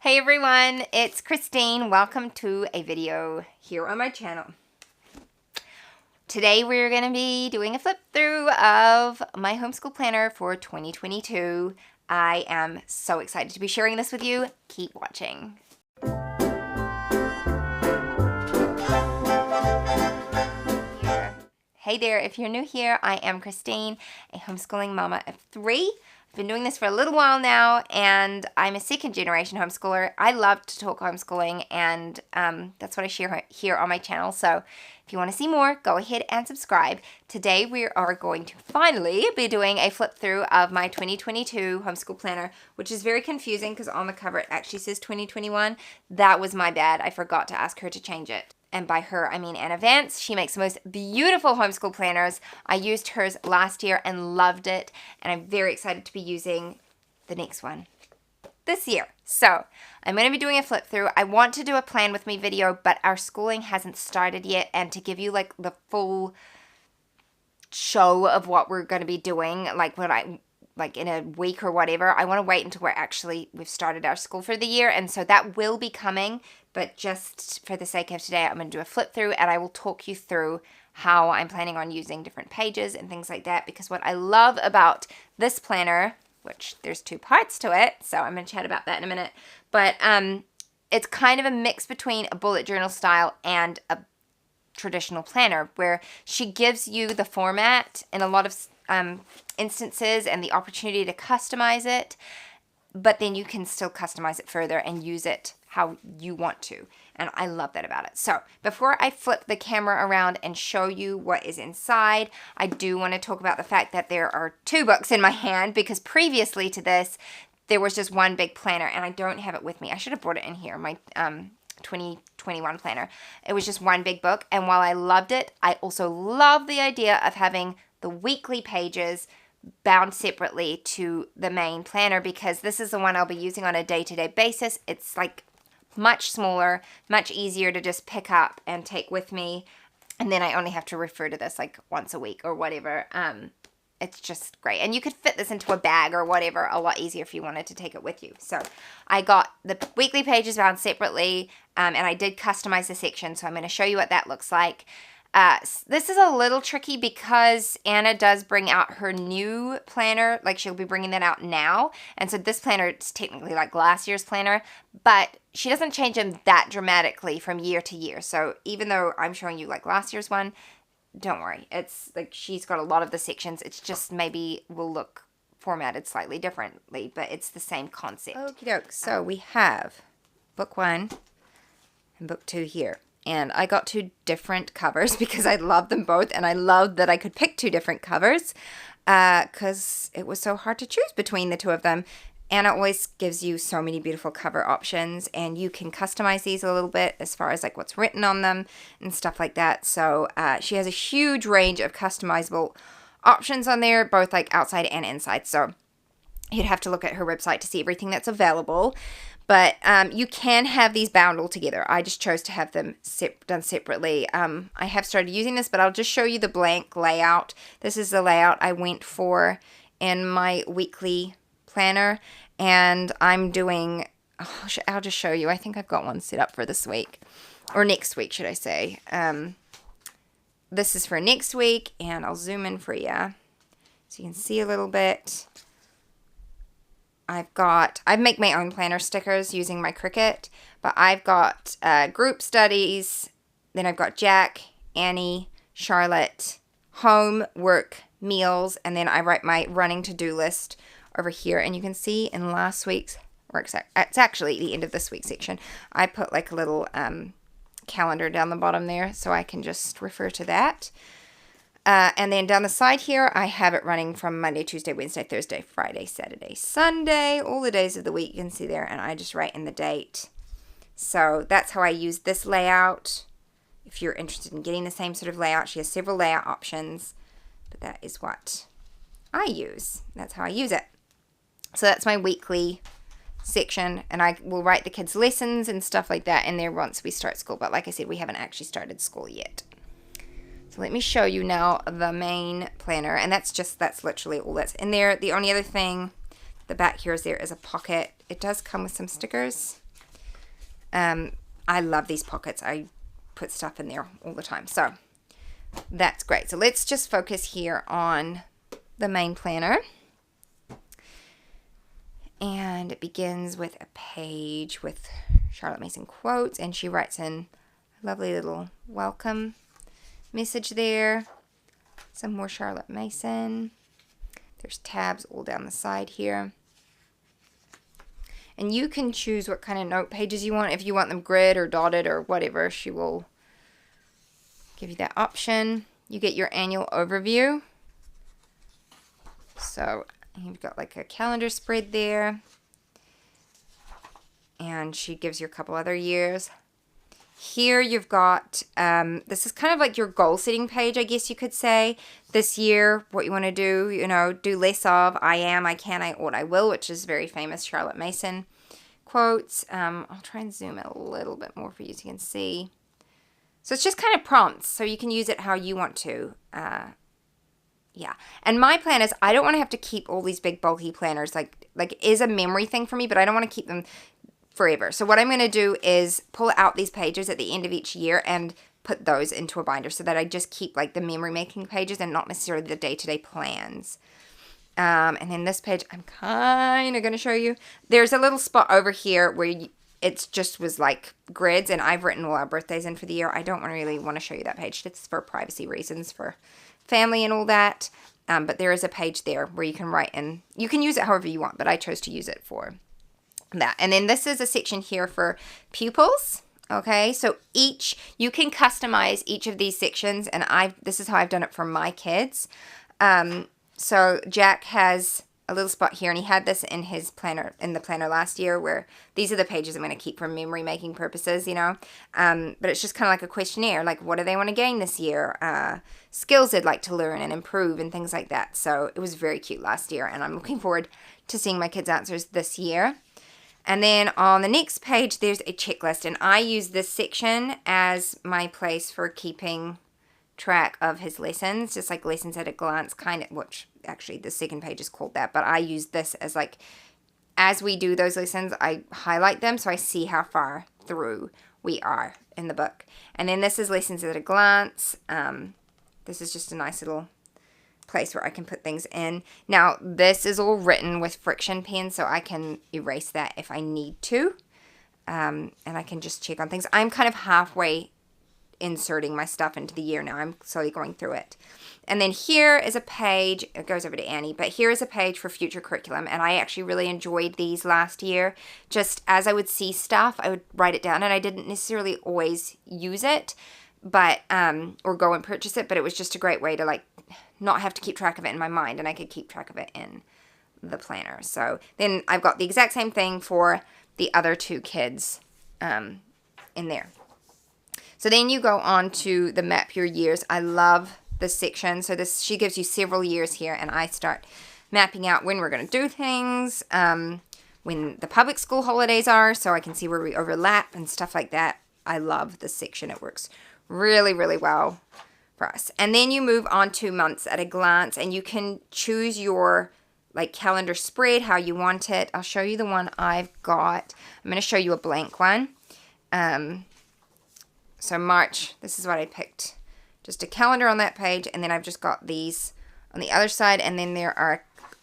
Hey everyone, it's Christine. Welcome to a video here on my channel. Today we're going to be doing a flip through of my homeschool planner for 2022. I am so excited to be sharing this with you. Keep watching. Hey there, if you're new here, I am Christine, a homeschooling mama of 3. I've been doing this for a little while now, and I'm a second-generation homeschooler. I love to talk homeschooling, and that's what I share here on my channel. So if you want to see more, go ahead and subscribe. Today we are going to finally be doing a flip through of my 2022 homeschool planner, which is very confusing because on the cover it actually says 2021. That was my bad. I forgot to ask her to change it. And by her, I mean Anna Vance. She makes the most beautiful homeschool planners. I used hers last year and loved it. And I'm very excited to be using the next one this year. So I'm going to be doing a flip through. I want to do a plan with me video, but our schooling hasn't started yet. And to give you like the full show of what we're going to be doing, like in a week or whatever, I want to wait until we've started our school for the year. And so that will be coming, but just for the sake of today, I'm going to do a flip through and I will talk you through how I'm planning on using different pages and things like that. Because what I love about this planner, which there's 2 parts to it, so I'm going to chat about that in a minute, but it's kind of a mix between a bullet journal style and a traditional planner, where she gives you the format in a lot of instances and the opportunity to customize it, but then you can still customize it further and use it how you want to. And I love that about it. So before I flip the camera around and show you what is inside, I do want to talk about the fact that there are 2 books in my hand, because previously to this, there was just one big planner and I don't have it with me. I should have brought it in here, my 2021 planner. It was just one big book. And while I loved it, I also love the idea of having the weekly pages bound separately to the main planner, because this is the one I'll be using on a day-to-day basis. It's like much smaller, much easier to just pick up and take with me. And then I only have to refer to this like once a week or whatever. It's just great. And you could fit this into a bag or whatever a lot easier if you wanted to take it with you. So I got the weekly pages bound separately, and I did customize the section. So I'm going to show you what that looks like. This is a little tricky because Anna does bring out her new planner, like she'll be bringing that out now. And so this planner is technically like last year's planner, but she doesn't change them that dramatically from year to year. So even though I'm showing you like last year's one, don't worry. It's like she's got a lot of the sections. It's just maybe will look formatted slightly differently, but it's the same concept. Okie doke. So we have book 1 and book 2 here. And I got 2 different covers because I love them both. And I loved that I could pick 2 different covers because it was so hard to choose between the 2 of them. Anna always gives you so many beautiful cover options, and you can customize these a little bit as far as like what's written on them and stuff like that. So she has a huge range of customizable options on there, both like outside and inside. So you'd have to look at her website to see everything that's available. But you can have these bound all together. I just chose to have them done separately. I have started using this, but I'll just show you the blank layout. This is the layout I went for in my weekly planner. And I'm doing, I'll just show you. I think I've got one set up for this week. Or next week, should I say. This is for next week, and I'll zoom in for you so you can see a little bit. I make my own planner stickers using my Cricut, but I've got group studies, then I've got Jack, Annie, Charlotte, home, work, meals, and then I write my running to-do list over here. And you can see in last week's, or it's actually the end of this week's section, I put like a little calendar down the bottom there so I can just refer to that. And then down the side here, I have it running from Monday, Tuesday, Wednesday, Thursday, Friday, Saturday, Sunday, all the days of the week you can see there, and I just write in the date. So that's how I use this layout. If you're interested in getting the same sort of layout, she has several layout options, but that is what I use. That's how I use it. So that's my weekly section, and I will write the kids' lessons and stuff like that in there once we start school. But like I said, we haven't actually started school yet. So let me show you now the main planner, and that's literally all that's in there. The only other thing, the back here is there is a pocket. It does come with some stickers. I love these pockets. I put stuff in there all the time. So that's great. So let's just focus here on the main planner. And it begins with a page with Charlotte Mason quotes, and she writes in a lovely little welcome message there. Some more Charlotte Mason. There's tabs all down the side here. And you can choose what kind of note pages you want. If you want them grid or dotted or whatever, she will give you that option. You get your annual overview. So you've got like a calendar spread there. And she gives you a couple other years. Here you've got, this is kind of like your goal setting page, I guess you could say. This year, what you want to do, do less of I am, I can, I ought, I will, which is very famous Charlotte Mason quotes. I'll try and zoom in a little bit more for you so you can see. So it's just kind of prompts, so you can use it how you want to. Yeah. And my plan is I don't want to have to keep all these big bulky planners. Like it is a memory thing for me, but I don't want to keep them forever. So what I'm going to do is pull out these pages at the end of each year and put those into a binder so that I just keep like the memory making pages and not necessarily the day-to-day plans. And then this page I'm kind of going to show you. There's a little spot over here where it just was like grids, and I've written all our birthdays in for the year. I don't really want to show you that page. It's for privacy reasons, for family and all that. But there is a page there where you can write in. You can use it however you want, but I chose to use it for that. And then this is a section here for pupils. Okay, so you can customize each of these sections, and this is how I've done it for my kids. So Jack has a little spot here, and he had this in his planner, in the planner last year, where these are the pages I'm going to keep for memory making purposes, But it's just kind of like a questionnaire, like what do they want to gain this year, skills they'd like to learn and improve, and things like that. So it was very cute last year, and I'm looking forward to seeing my kids' answers this year. And then on the next page, there's a checklist, and I use this section as my place for keeping track of his lessons, just like lessons at a glance, kind of, which actually the second page is called that, but I use this as like, as we do those lessons, I highlight them so I see how far through we are in the book. And then this is lessons at a glance. This is just a nice little place where I can put things in. Now, this is all written with friction pen, so I can erase that if I need to. And I can just check on things. I'm kind of halfway inserting my stuff into the year now. I'm slowly going through it. And then here is a page, it goes over to Annie, but here is a page for future curriculum, and I actually really enjoyed these last year. Just as I would see stuff, I would write it down, and I didn't necessarily always use it, but or go and purchase it, but it was just a great way to like not have to keep track of it in my mind, and I could keep track of it in the planner. So then I've got the exact same thing for the other two kids in there. So then you go on to the map your years. I love this section. So she gives you several years here, and I start mapping out when we're going to do things, when the public school holidays are, so I can see where we overlap and stuff like that. I love this section. It works really, really well for us. And then you move on to months at a glance, and you can choose your like calendar spread, how you want it. I'll show you the one I've got. I'm going to show you a blank one. So March, this is what I picked. Just a calendar on that page, and then I've just got these on the other side, and then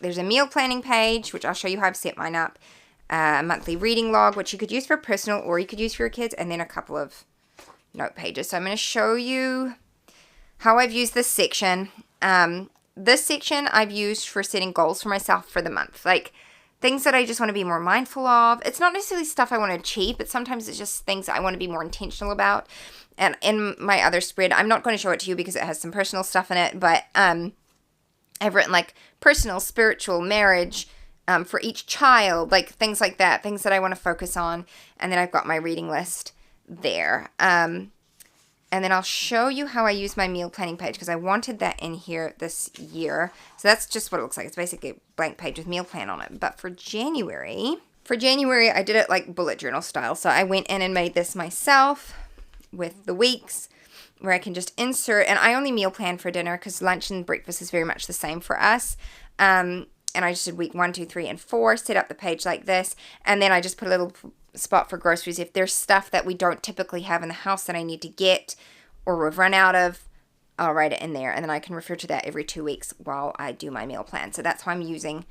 there's a meal planning page, which I'll show you how I've set mine up, a monthly reading log, which you could use for personal or you could use for your kids, and then a couple of note pages. So I'm going to show you how I've used this section. This section I've used for setting goals for myself for the month, like things that I just want to be more mindful of. It's not necessarily stuff I want to achieve, but sometimes it's just things that I want to be more intentional about. And in my other spread, I'm not going to show it to you because it has some personal stuff in it, but I've written like personal, spiritual, marriage, for each child, like things like that, things that I want to focus on. And then I've got my reading list there. And then I'll show you how I use my meal planning page because I wanted that in here this year. So that's just what it looks like. It's basically a blank page with meal plan on it. But for January, I did it like bullet journal style. So I went in and made this myself with the weeks where I can just insert. And I only meal plan for dinner because lunch and breakfast is very much the same for us. And I just did week 1, 2, 3, and 4, set up the page like this. And then I just put a little spot for groceries. If there's stuff that we don't typically have in the house that I need to get or we've run out of, I'll write it in there, and then I can refer to that every 2 weeks while I do my meal plan. So that's why I'm using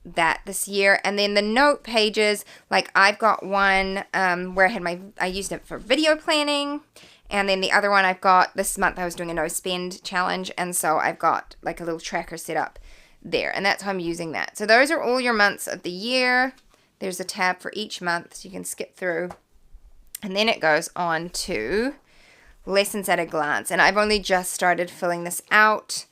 that this year. And then the note pages, like I've got one where I used it for video planning, and then the other one I've got this month I was doing a no spend challenge, and so I've got like a little tracker set up there, and that's how I'm using that. So those are all your months of the year. There's a tab for each month, so you can skip through, and then it goes on to lessons at a glance, and I've only just started filling this out,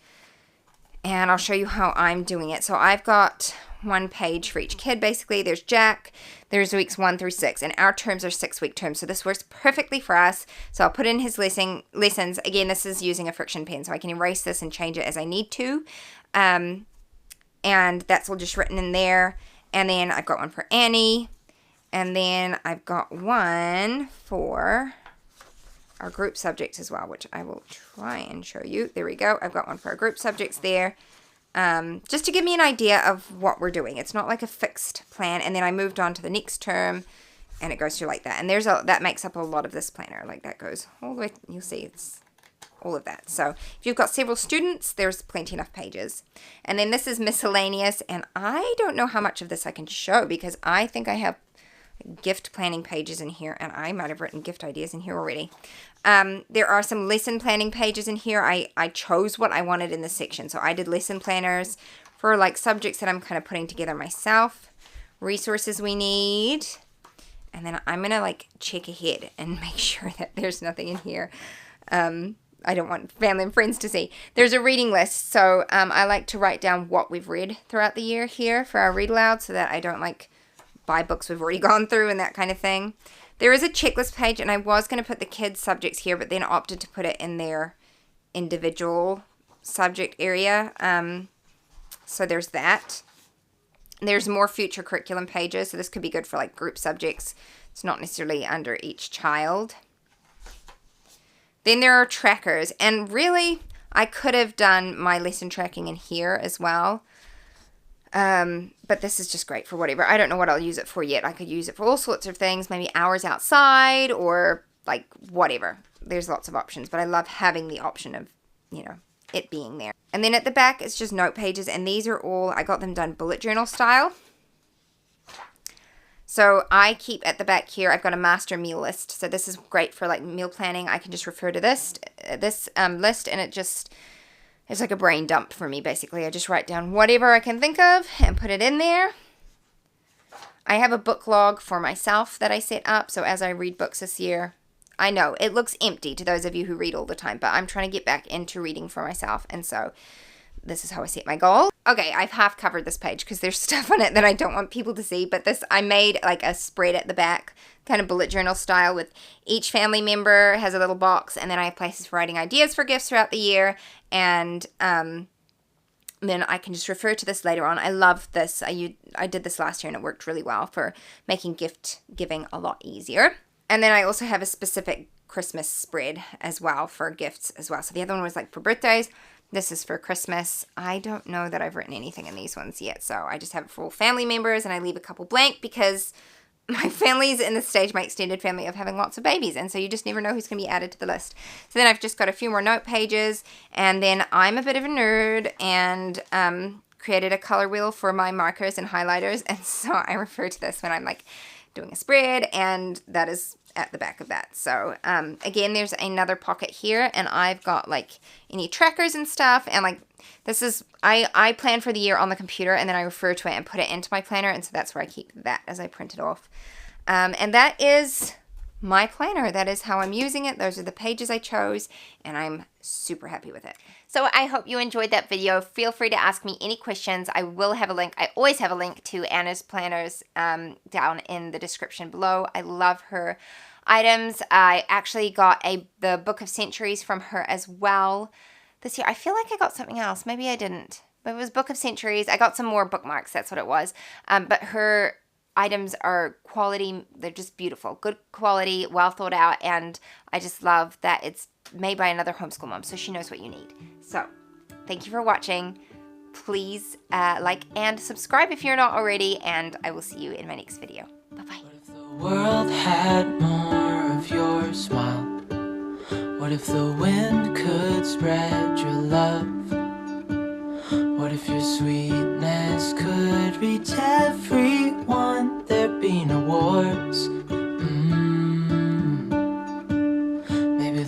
and I'll show you how I'm doing it. So I've got one page for each kid. Basically, there's Jack, there's weeks 1 through 6, and our terms are 6-week terms, so this works perfectly for us. So I'll put in his lessons. Again, this is using a friction pen, so I can erase this and change it as I need to, and that's all just written in there. And then I've got one for Annie, and then I've got one for our group subjects as well, which I will try and show you. There we go. I've got one for our group subjects there, just to give me an idea of what we're doing. It's not like a fixed plan. And then I moved on to the next term, and it goes through like that. And that makes up a lot of this planner. Like that goes all the way. You'll see it's all of that. So if you've got several students, there's plenty enough pages. And then this is miscellaneous, and I don't know how much of this I can show because I think I have gift planning pages in here, and I might have written gift ideas in here already. There are some lesson planning pages in here. I chose what I wanted in this section. So I did lesson planners for like subjects that I'm kind of putting together myself, resources we need, and then I'm going to like check ahead and make sure that there's nothing in here I don't want family and friends to see. There's a reading list, so I like to write down what we've read throughout the year here for our read aloud, so that I don't like buy books we've already gone through and that kind of thing. There is a checklist page, and I was going to put the kids' subjects here, but then opted to put it in their individual subject area. So there's that. There's more future curriculum pages, so this could be good for like group subjects. It's not necessarily under each child. Then there are trackers, and really I could have done my lesson tracking in here as well. But this is just great for whatever. I don't know what I'll use it for yet. I could use it for all sorts of things, maybe hours outside or like whatever. There's lots of options, but I love having the option of, you know, it being there. And then at the back, it's just note pages, and these are all, I got them done bullet journal style. So I keep at the back here, I've got a master meal list. So this is great for like meal planning. I can just refer to this list, and it just, it's like a brain dump for me, basically. I just write down whatever I can think of and put it in there. I have a book log for myself that I set up. So as I read books this year, I know it looks empty to those of you who read all the time, but I'm trying to get back into reading for myself. And so this is how I set my goal. Okay, I've half covered this page because there's stuff on it that I don't want people to see, but this, I made like a spread at the back, kind of bullet journal style, with each family member has a little box, and then I have places for writing ideas for gifts throughout the year, and then I can just refer to this later on. I love this. I did this last year, and it worked really well for making gift giving a lot easier. And then I also have a specific Christmas spread as well for gifts as well. So the other one was like for birthdays. This is for Christmas. I don't know that I've written anything in these ones yet, so I just have it for all family members, and I leave a couple blank because my family's in the stage, my extended family, of having lots of babies, and so you just never know who's going to be added to the list. So then I've just got a few more note pages, and then I'm a bit of a nerd and created a color wheel for my markers and highlighters, and so I refer to this when I'm like doing a spread, and that is at the back of that. So again, there's another pocket here, and I've got like any trackers and stuff, and like this is, I plan for the year on the computer, and then I refer to it and put it into my planner, and so that's where I keep that as I print it off. And that is my planner. That is how I'm using it. Those are the pages I chose, and I'm super happy with it. So I hope you enjoyed that video. Feel free to ask me any questions. I will have a link. I always have a link to Anna's planners down in the description below. I love her items. I actually got the Book of Centuries from her as well this year. I feel like I got something else. Maybe I didn't. But it was Book of Centuries. I got some more bookmarks. That's what it was. But her items are quality. They're just beautiful. Good quality, well thought out, and I just love that it's made by another homeschool mom, so she knows what you need. So thank you for watching. Please like and subscribe if you're not already, and I will see you in my next video. Bye-bye. The world had more of your smile. What if the wind could spread your love? What if your sweetness could reach everyone? There'd be no wars,